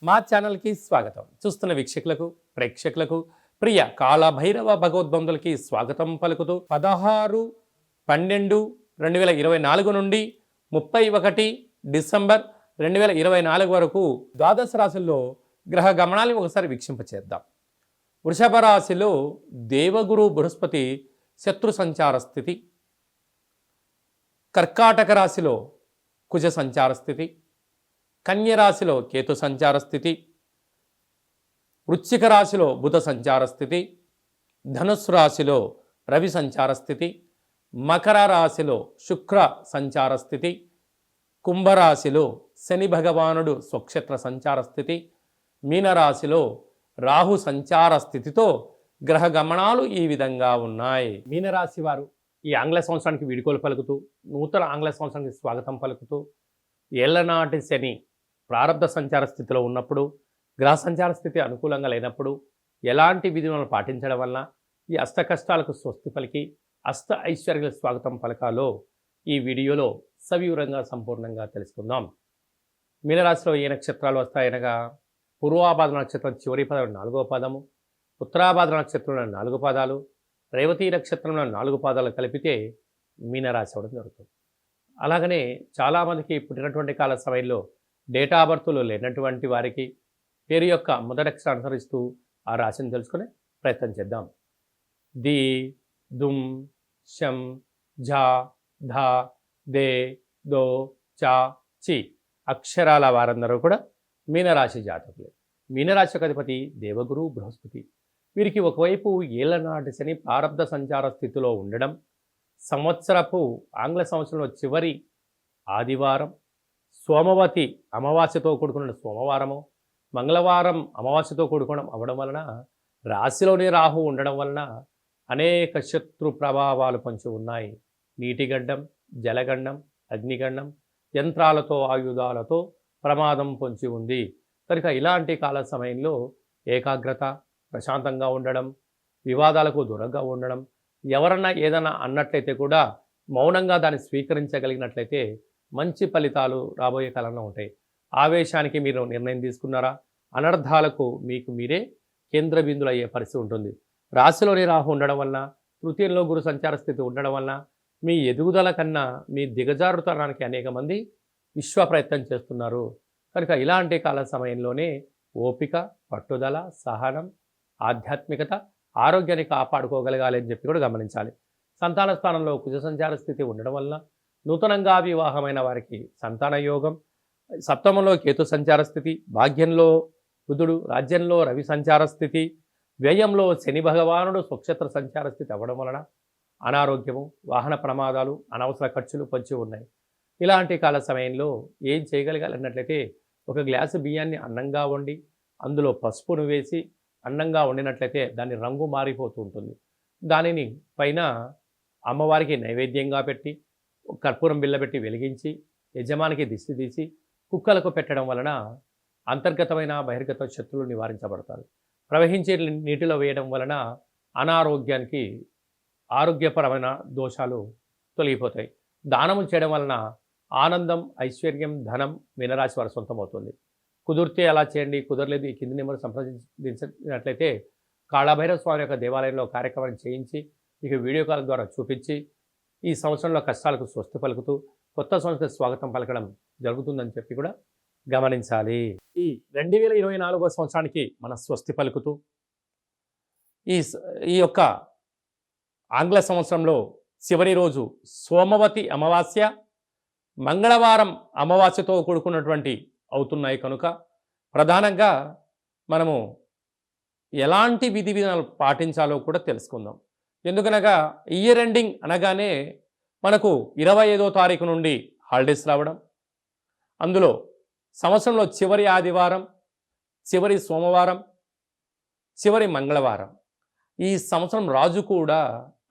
మా ఛానల్కి స్వాగతం. చూస్తున్న వీక్షకులకు ప్రేక్షకులకు ప్రియ కాళభైరవ భగవద్బంధులకి స్వాగతం పలుకుతూ 16/12/2024 నుండి 31 డిసెంబర్ 2024 వరకు ద్వాదశ రాశుల్లో గ్రహ గమనాలను ఒకసారి వీక్షింపచేద్దాం. వృషభ రాశిలో దేవగురు బృహస్పతి శత్రు సంచార స్థితి, కర్కాటక రాశిలో కుజ సంచార స్థితి, కన్య రాశిలో కేతు సంచార స్థితి, వృశ్చిక రాశిలో బుధ సంచార స్థితి, ధనుస్సు రాశిలో రవి సంచార స్థితి, మకర రాశిలో శుక్ర సంచార స్థితి, కుంభరాశిలో శని భగవానుడు స్వక్షేత్ర సంచార స్థితి, మీనరాశిలో రాహు సంచార స్థితితో గ్రహ గమనాలు ఈ విధంగా ఉన్నాయి. మీనరాశి వారు ఈ ఆంగ్ల సంవత్సరానికి వీడుకోలు పలుకుతూ, నూతన ఆంగ్ల సంవత్సరానికి స్వాగతం పలుకుతూ, ఏళ్లనాటి శని ప్రారబ్ధ సంచార స్థితిలో ఉన్నప్పుడు, గ్రహ సంచార స్థితి అనుకూలంగా లేనప్పుడు ఎలాంటి విధులను పాటించడం వలన ఈ అష్ట కష్టాలకు స్వస్తి పలికి అష్ట ఐశ్వర్యాలకు స్వాగతం పలకాలో ఈ వీడియోలో సవివరంగా సంపూర్ణంగా తెలుసుకుందాం. మీనరాశిలో ఏ నక్షత్రాలు వస్తాయనగా పూర్వాభాద్ర నక్షత్రం చివరి పదం 4వ పాదము, ఉత్తరాభాద్ర నక్షత్రంలో 4 పాదాలు, రేవతి నక్షత్రంలో 4 పాదాలు కలిపితే మీనరాశి అవడం జరుగుతుంది. అలాగనే చాలామందికి పుట్టినటువంటి కాల సమయంలో డేటా బర్త్లు లేనటువంటి వారికి పేరు యొక్క మొదటి అక్షరం అనుసరిస్తూ ఆ రాశిని తెలుసుకునే ప్రయత్నం చేద్దాం. ది, దుమ్, శం, ఝ, ధ, దే, దో, చ, చి అక్షరాల వారందరూ కూడా మీనరాశి జాతకులే. మీనరాశి యొక్క అధిపతి దేవగురు బృహస్పతి. వీరికి ఒకవైపు ఏళ్లనాటి శని ప్రారబ్ధ సంచార స్థితిలో ఉండడం, సంవత్సరపు ఆంగ్ల సంవత్సరంలో చివరి ఆదివారం సోమవతి అమావాస్యతో కూడుకున్న సోమవారము, మంగళవారం అమావాస్యతో కూడుకోవడం అవడం వలన రాశిలోనే రాహు ఉండడం వలన అనేక శత్రు ప్రభావాలు పొంచి ఉన్నాయి. నీటిగండం, జలగండం, అగ్నిగండం, యంత్రాలతో ఆయుధాలతో ప్రమాదం పొంచి ఉంది. కనుక ఇలాంటి కాల సమయంలో ఏకాగ్రత, ప్రశాంతంగా ఉండడం, వివాదాలకు దూరంగా ఉండడం, ఎవరన్నా ఏదైనా అన్నట్లయితే కూడా మౌనంగా దాన్ని స్వీకరించగలిగినట్లయితే మంచి ఫలితాలు రాబోయే కాలంలో ఉంటాయి. ఆవేశానికి మీరు నిర్ణయం తీసుకున్నారా, అనర్థాలకు మీకు మీరే కేంద్ర బిందులు అయ్యే పరిస్థితి ఉంటుంది. రాశిలోని రాహు ఉండడం వలన, తృతీయంలో గురు సంచార స్థితి ఉండడం వలన మీ ఎదుగుదల కన్నా మీ దిగజారుతనానికి అనేక మంది విశ్వ ప్రయత్నం చేస్తున్నారు. కనుక ఇలాంటి కాల సమయంలోనే ఓపిక, పట్టుదల, సహనం, ఆధ్యాత్మికత, ఆరోగ్యాన్ని కాపాడుకోగలగాలి అని చెప్పి కూడా గమనించాలి. సంతాన స్థానంలో కుజ సంచార స్థితి ఉండడం వలన నూతనంగా వివాహమైన వారికి సంతాన యోగం, సప్తమంలో కేతు సంచార స్థితి, భాగ్యంలో బుధుడు, రాజ్యంలో రవి సంచార స్థితి, వ్యయంలో శని భగవానుడు స్వక్షేత్ర సంచార స్థితి అవ్వడం వలన అనారోగ్యము, వాహన ప్రమాదాలు, అనవసర ఖర్చులు పొంచి ఉన్నాయి. ఇలాంటి కాల సమయంలో ఏం చేయగలగాలన్నట్లయితే ఒక గ్లాసు బియ్యాన్ని అన్నంగా వండి అందులో పసుపును వేసి అన్నంగా వండినట్లయితే దాని రంగు మారిపోతూ ఉంటుంది. దానిని పైన అమ్మవారికి నైవేద్యంగా పెట్టి కర్పూరం బిళ్ళబెట్టి వెలిగించి యజమానికి దిష్టి తీసి కుక్కలకు పెట్టడం వలన అంతర్గతమైన బహిర్గత శత్రువులు నివారించబడతారు. ప్రవహించే నీటిలో వేయడం వలన అనారోగ్యానికి ఆరోగ్యపరమైన దోషాలు తొలగిపోతాయి. దానములు చేయడం వలన ఆనందం, ఐశ్వర్యం, ధనం మీనరాశి వారి సొంతమవుతుంది. కుదిరితే అలా చేయండి, కుదరలేదు ఈ కింది నెంబర్ సంప్రదించినట్లయితే కాళభైరవ స్వామి యొక్క దేవాలయంలో కార్యక్రమాన్ని చేయించి మీకు వీడియో కాల్ ద్వారా చూపించి ఈ సంవత్సరంలో కష్టాలకు స్వస్తి పలుకుతూ కొత్త సంవత్సరం స్వాగతం పలకడం జరుగుతుందని చెప్పి కూడా గమనించాలి. ఈ 2024 సంవత్సరానికి మన స్వస్తి పలుకుతూ ఈ యొక్క ఆంగ్ల సంవత్సరంలో చివరి రోజు సోమవతి అమావాస్య, మంగళవారం అమావాస్యతో కూడుకున్నటువంటి అవుతున్నాయి. కనుక ప్రధానంగా మనము ఎలాంటి విధి విధానాలు పాటించాలో కూడా తెలుసుకుందాం. ఎందుకనగా ఇయర్ ఎండింగ్ అనగానే మనకు 25వ తారీఖు నుండి హాలిడేస్ రావడం, అందులో సంవత్సరంలో చివరి ఆదివారం, చివరి సోమవారం, చివరి మంగళవారం. ఈ సంవత్సరం రాజు కూడా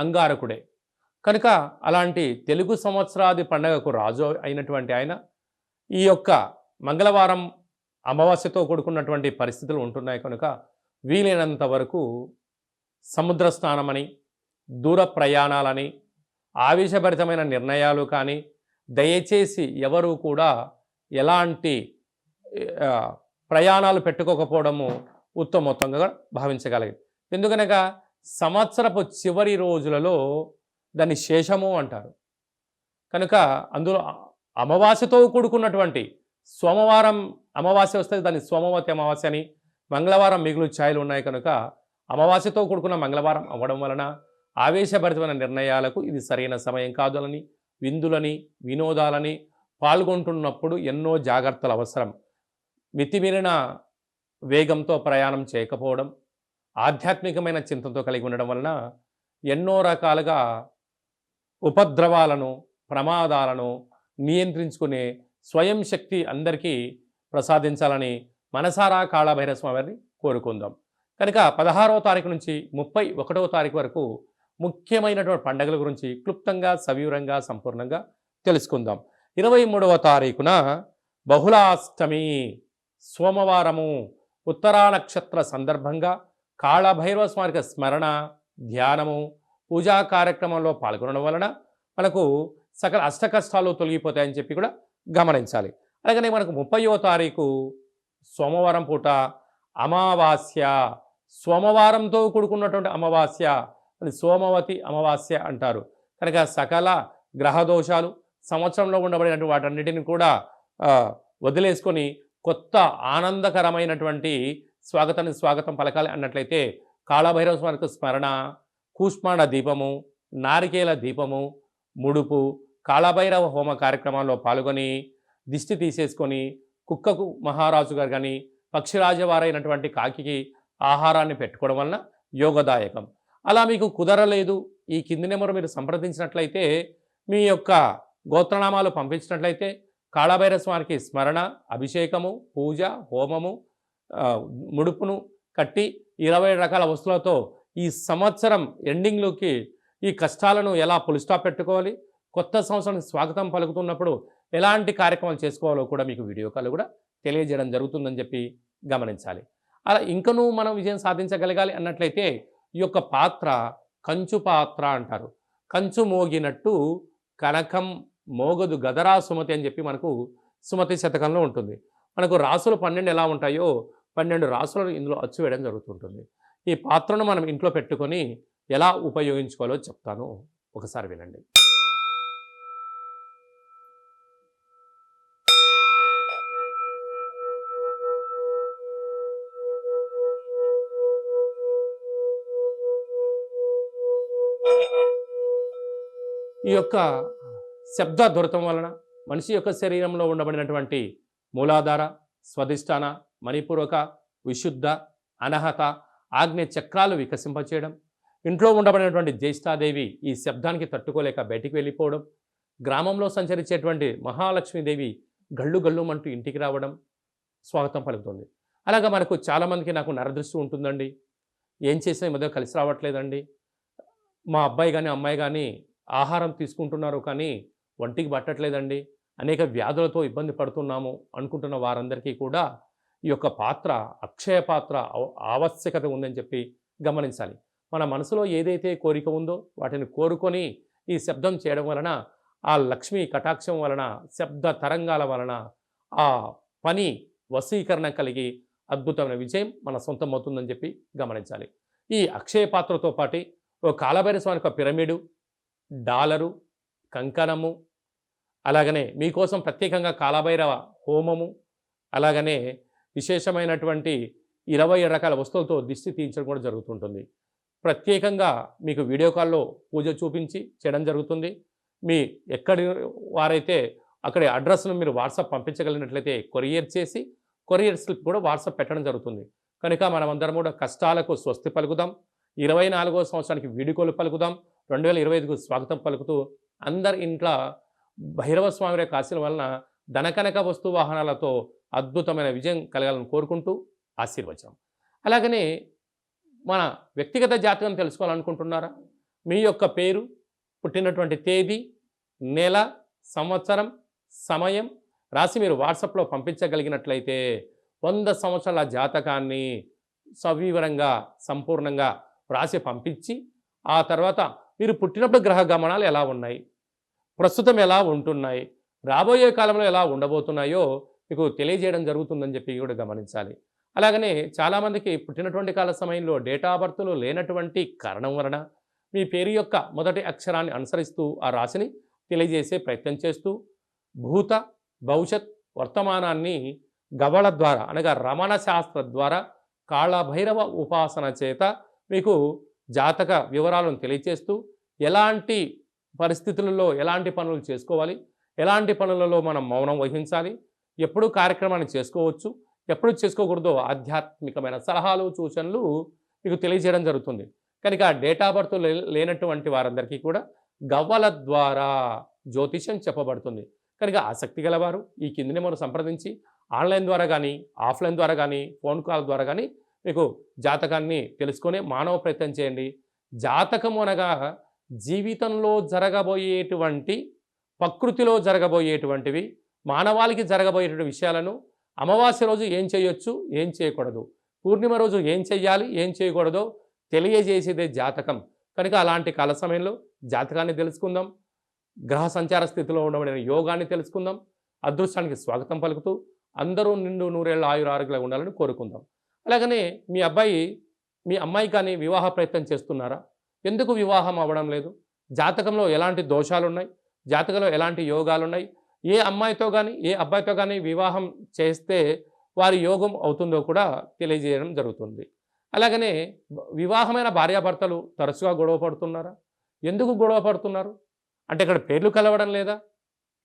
అంగారకుడే. కనుక అలాంటి తెలుగు సంవత్సరాది పండగకు రాజు అయినటువంటి ఆయన ఈ యొక్క మంగళవారం అమావాస్యతో కూడుకున్నటువంటి పరిస్థితులు ఉంటున్నాయి. కనుక వీలైనంత వరకు సముద్ర స్నానమని, దూర ప్రయాణాలని, ఆవేశభరితమైన నిర్ణయాలు కానీ దయచేసి ఎవరు కూడా ఎలాంటి ప్రయాణాలు పెట్టుకోకపోవడము ఉత్తమోత్తంగా భావించగలిగింది. ఎందుకనగా సంవత్సరపు చివరి రోజులలో దాన్ని శేషము అంటారు. కనుక అందులో అమావాస్యతో కూడుకున్నటువంటి సోమవారం అమావాస్య వస్తే దాన్ని సోమవతి అమావాస్య అని, మంగళవారం మిగులు ఛాయలు ఉన్నాయి కనుక అమావాస్యతో కూడుకున్న మంగళవారం అవ్వడం వలన ఆవేశభరితమైన నిర్ణయాలకు ఇది సరైన సమయం కాదులని, విందులని వినోదాలని పాల్గొంటున్నప్పుడు ఎన్నో జాగ్రత్తలు అవసరం. మితిమీరిన వేగంతో ప్రయాణం చేయకపోవడం, ఆధ్యాత్మికమైన చింతనతో కలిగి ఉండడం వలన ఎన్నో రకాలుగా ఉపద్రవాలను ప్రమాదాలను నియంత్రించుకునే స్వయం శక్తి అందరికీ ప్రసాదించాలని మనసారా కాళభైరవ స్వామిని కోరుకుందాం. కనుక 16వ తారీఖు నుంచి 31వ తారీఖు వరకు ముఖ్యమైనటువంటి పండుగల గురించి క్లుప్తంగా సవివరంగా సంపూర్ణంగా తెలుసుకుందాం. 23వ తారీఖున బహుళాష్టమి సోమవారము ఉత్తరా నక్షత్ర సందర్భంగా కాళభైరవ స్వామికి స్మరణ ధ్యానము పూజా కార్యక్రమంలో పాల్గొనడం వలన మనకు సకల అష్టకష్టాలు తొలగిపోతాయని చెప్పి కూడా గమనించాలి. అలాగనే మనకు 30వ తారీఖు సోమవారం పూట అమావాస్య, సోమవారంతో కూడుకున్నటువంటి అమావాస్య, అది సోమవతి అమావాస్య అంటారు. కనుక సకల గ్రహదోషాలు సంవత్సరంలో ఉండబడినటువంటి వాటన్నిటిని కూడా వదిలేసుకొని కొత్త ఆనందకరమైనటువంటి స్వాగతం పలకాలి అన్నట్లయితే కాళభైరవ స్వామికి స్మరణ, కూష్మాండ దీపము, నారికేల దీపము, ముడుపు, కాళభైరవ హోమ కార్యక్రమాల్లో పాల్గొని దిష్టి తీసేసుకొని కుక్కకు మహారాజు గారు కానీ పక్షిరాజవారైనటువంటి కాకికి ఆహారాన్ని పెట్టుకోవడం వలన యోగదాయకం. అలా మీకు కుదరలేదు, ఈ కింది నెంబర్ మీరు సంప్రదించినట్లయితే మీ యొక్క గోత్రనామాలు పంపించినట్లయితే కాళభైరవ స్వామికి స్మరణ, అభిషేకము, పూజ, హోమము, ముడుపును కట్టి 20 రకాల వస్తువులతో ఈ సంవత్సరం ఎండింగ్లోకి ఈ కష్టాలను ఎలా పులిస్టాప్ పెట్టుకోవాలి, కొత్త సంవత్సరానికి స్వాగతం పలుకుతున్నప్పుడు ఎలాంటి కార్యక్రమాలు చేసుకోవాలో కూడా మీకు వీడియో కాల్ కూడా తెలియజేయడం జరుగుతుందని చెప్పి గమనించాలి. అలా ఇంకనూ మనం విజయం సాధించగలగాలి అన్నట్లయితే ఈ యొక్క పాత్ర కంచు పాత్ర అంటారు. కంచు మోగినట్టు కనకం మోగదు గదరా సుమతి అని చెప్పి మనకు సుమతి శతకంలో ఉంటుంది. మనకు రాసులు 12 ఎలా ఉంటాయో 12 రాసులను ఇందులో అచ్చు వేయడం జరుగుతుంటుంది. ఈ పాత్రను మనం ఇంట్లో పెట్టుకొని ఎలా ఉపయోగించుకోవాలో చెప్తాను, ఒకసారి వినండి. ఈ యొక్క శబ్ద దొరకం వలన మనిషి యొక్క శరీరంలో ఉండబడినటువంటి మూలాధార, స్వధిష్టాన, మణిపూరక, విశుద్ధ, అనహత, ఆగ్నేయ చక్రాలు వికసింపచేయడం, ఇంట్లో ఉండబడినటువంటి జ్యేష్ఠాదేవి ఈ శబ్దానికి తట్టుకోలేక బయటికి వెళ్ళిపోవడం, గ్రామంలో సంచరించేటువంటి మహాలక్ష్మీదేవి గళ్ళు గళ్ళుమంటూ ఇంటికి రావడం స్వాగతం పలుకుతుంది. అలాగా మనకు చాలామందికి నాకు నరదృష్టి ఉంటుందండి, ఏం చేసినా ఈ మధ్య కలిసి రావట్లేదండి, మా అబ్బాయి కానీ అమ్మాయి కానీ ఆహారం తీసుకుంటున్నారు కానీ ఒంటికి పట్టట్లేదండి, అనేక వ్యాధులతో ఇబ్బంది పడుతున్నాము అనుకుంటున్న వారందరికీ కూడా ఈ యొక్క పాత్ర అక్షయ పాత్ర ఆవశ్యకత ఉందని చెప్పి గమనించాలి. మన మనసులో ఏదైతే కోరిక ఉందో వాటిని కోరుకొని ఈ శబ్దం చేయడం వలన ఆ లక్ష్మీ కటాక్షం వలన శబ్ద తరంగాల వలన ఆ పని వశీకరణ కలిగి అద్భుతమైన విజయం మన సొంతమవుతుందని చెప్పి గమనించాలి. ఈ అక్షయ పాత్రతో పాటు ఓ కాళభైరవ స్వామి యొక్క పిరమిడు, డాలరు, కంకణము, అలాగనే మీకోసం ప్రత్యేకంగా కాళభైరవ హోమము, అలాగనే విశేషమైనటువంటి 20 రకాల వస్తువులతో దిష్టి తీయించడం కూడా జరుగుతుంటుంది. ప్రత్యేకంగా మీకు వీడియో కాల్లో పూజ చూపించి చేయడం జరుగుతుంది. మీ ఎక్కడి వారైతే అక్కడి అడ్రస్ను మీరు వాట్సాప్ పంపించగలిగినట్లయితే కొరియర్ చేసి కొరియర్ స్లిప్ కూడా వాట్సాప్ పెట్టడం జరుగుతుంది. కనుక మనమందరం కూడా కష్టాలకు స్వస్తి పలుకుదాం, 24వ సంవత్సరానికి వీడుకోలు పలుకుదాం, 2025కు స్వాగతం పలుకుతూ అందరి ఇంట్లో భైరవ స్వామి యొక్క ఆశీల వలన ధనకనక వస్తు వాహనాలతో అద్భుతమైన విజయం కలగాలని కోరుకుంటూ ఆశీర్వచనం. అలాగనే మన వ్యక్తిగత జాతకం తెలుసుకోవాలనుకుంటున్నారా? మీ యొక్క పేరు, పుట్టినటువంటి తేదీ, నెల, సంవత్సరం, సమయం రాసి మీరు వాట్సాప్లో పంపించగలిగినట్లయితే 100 సంవత్సరాల జాతకాన్ని సవివరంగా సంపూర్ణంగా రాసి పంపించి ఆ తర్వాత మీరు పుట్టినప్పుడు గ్రహ గమనాలు ఎలా ఉన్నాయి, ప్రస్తుతం ఎలా ఉంటున్నాయి, రాబోయే కాలంలో ఎలా ఉండబోతున్నాయో మీకు తెలియజేయడం జరుగుతుందని చెప్పి కూడా గమనించాలి. అలాగనే చాలామందికి పుట్టినటువంటి కాల సమయంలో డేట్ ఆఫ్ బర్త్‌లో లేనటువంటి కారణం వలన మీ పేరు యొక్క మొదటి అక్షరాన్ని అనుసరిస్తూ ఆ రాశిని తెలియజేసే ప్రయత్నం చేస్తూ భూత, భవిష్యత్, వర్తమానాన్ని గవళ ద్వారా అనగా రమణ శాస్త్ర ద్వారా కాళభైరవ ఉపాసన చేత మీకు జాతక వివరాలను తెలియచేస్తూ ఎలాంటి పరిస్థితులలో ఎలాంటి పనులు చేసుకోవాలి, ఎలాంటి పనులలో మనం మౌనం వహించాలి, ఎప్పుడు కార్యక్రమాన్ని చేసుకోవచ్చు, ఎప్పుడు చేసుకోకూడదో ఆధ్యాత్మికమైన సలహాలు, సూచనలు మీకు తెలియజేయడం జరుగుతుంది. కనుక డేట్ ఆఫ్ బర్త్ లేనటువంటి వారందరికీ కూడా గవ్వల ద్వారా జ్యోతిష్యం చెప్పబడుతుంది. కనుక ఆసక్తి గలవారు ఈ కింది నెంబర్ను సంప్రదించి ఆన్లైన్ ద్వారా కానీ, ఆఫ్లైన్ ద్వారా కానీ, ఫోన్ కాల్ ద్వారా కానీ మీకు జాతకాన్ని తెలుసుకొని మానవ ప్రయత్నం చేయండి. జాతకం అనగా జీవితంలో జరగబోయేటువంటి, ప్రకృతిలో జరగబోయేటువంటివి, మానవాళికి జరగబోయేటువంటి విషయాలను అమావాస్య రోజు ఏం చేయొచ్చు, ఏం చేయకూడదు, పూర్ణిమ రోజు ఏం చెయ్యాలి, ఏం చేయకూడదో తెలియజేసేదే జాతకం. కనుక అలాంటి కాల సమయంలో జాతకాన్ని తెలుసుకుందాం. గ్రహ సంచార స్థితిలో ఉండబడిన యోగాన్ని తెలుసుకుందాం. అదృష్టానికి స్వాగతం పలుకుతూ అందరూ నిండు నూరేళ్ళ ఆయురారోగ్యాలు ఉండాలని కోరుకుందాం. అలాగనే మీ అమ్మాయి కానీ వివాహ ప్రయత్నం చేస్తున్నారా? ఎందుకు వివాహం అవ్వడం లేదు? జాతకంలో ఎలాంటి దోషాలున్నాయి, జాతకంలో ఎలాంటి యోగాలున్నాయి, ఏ అమ్మాయితో కానీ ఏ అబ్బాయితో కానీ వివాహం చేస్తే వారి యోగం అవుతుందో కూడా తెలియజేయడం జరుగుతుంది. అలాగనే వివాహమైన భార్యాభర్తలు తరచుగా గొడవ పడుతున్నారా? ఎందుకు గొడవ పడుతున్నారు? అంటే ఇక్కడ పేర్లు కలవడం లేదా,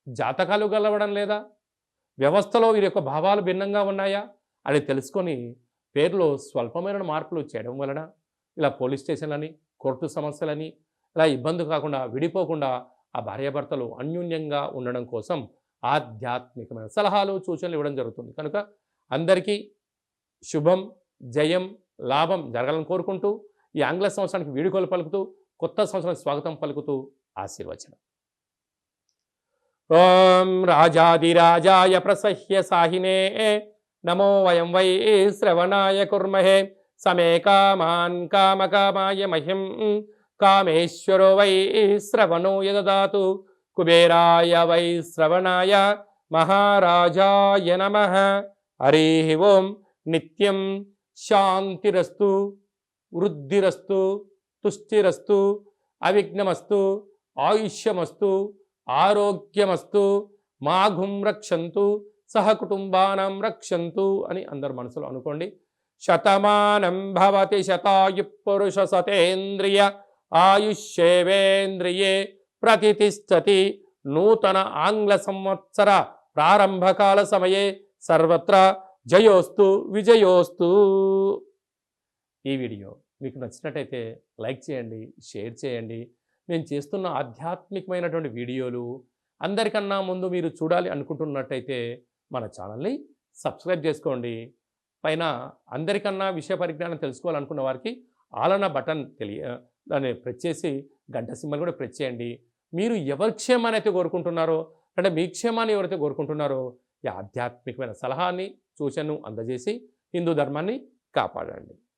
జాతకాలు కలవడం లేదా, వ్యవస్థలో వీరి యొక్క భావాలు భిన్నంగా ఉన్నాయా అని తెలుసుకొని పేర్లో స్వల్పమైన మార్పులు చేయడం వలన ఇలా పోలీస్ స్టేషన్లని, కోర్టు సమస్యలని ఇలా ఇబ్బంది కాకుండా, విడిపోకుండా ఆ భార్యాభర్తలు అన్యోన్యంగా ఉండడం కోసం ఆధ్యాత్మికమైన సలహాలు, సూచనలు ఇవ్వడం జరుగుతుంది. కనుక అందరికీ శుభం, జయం, లాభం జరగాలని కోరుకుంటూ ఈ ఆంగ్ల సంవత్సరానికి వీడుకోలు పలుకుతూ కొత్త సంవత్సరానికి స్వాగతం పలుకుతూ ఆశీర్వచనం. ఓం రాజాదిరాజాయ ప్రసహ్య సాహినే నమో వయం వై శ్రవణాయ కుర్మహే సమే కామాన్ కామకామాయ మహ్యం కామేశ్వరో వై శ్రవణో యదదాతు కుబేరాయ వై శ్రవణాయ మహారాజాయ నమః. హరి ఓం. నిత్యం శాంతిరస్తు, వృద్ధిరస్తు, తుష్టిరస్తు, అవిఘ్నమస్తు, ఆయుష్యమస్తు, ఆరోగ్యమస్తు, మాఘుం రక్షంతు, సహకుటుంబానం రక్షంతు అని అందరు మనసులో అనుకోండి. శతమానం భవతి శతాయు పురుష సతేంద్రియ ఆయుష్యేవేంద్రియే ప్రతిష్టతి. నూతన ఆంగ్ల సంవత్సర ప్రారంభకాల సమయే సర్వత్ర జయోస్తు, విజయోస్తు. ఈ వీడియో మీకు నచ్చినట్టయితే లైక్ చేయండి, షేర్ చేయండి. నేను చేస్తున్న ఆధ్యాత్మికమైనటువంటి వీడియోలు అందరికన్నా ముందు మీరు చూడాలి అనుకుంటున్నట్టయితే మన ఛానల్ని సబ్స్క్రైబ్ చేసుకోండి. పైన అందరికన్నా విషయ పరిజ్ఞానం తెలుసుకోవాలనుకున్న వారికి ఆలన బటన్ దాన్ని ప్రెస్ చేసి గంట సింబల్ కూడా ప్రెస్ చేయండి. మీరు ఎవరి క్షేమాన్ని అయితే కోరుకుంటున్నారో, అంటే మీ క్షేమాన్ని ఎవరైతే కోరుకుంటున్నారో ఈ ఆధ్యాత్మికమైన సలహాన్ని, సూచనను అందజేసి హిందూ ధర్మాన్ని కాపాడండి.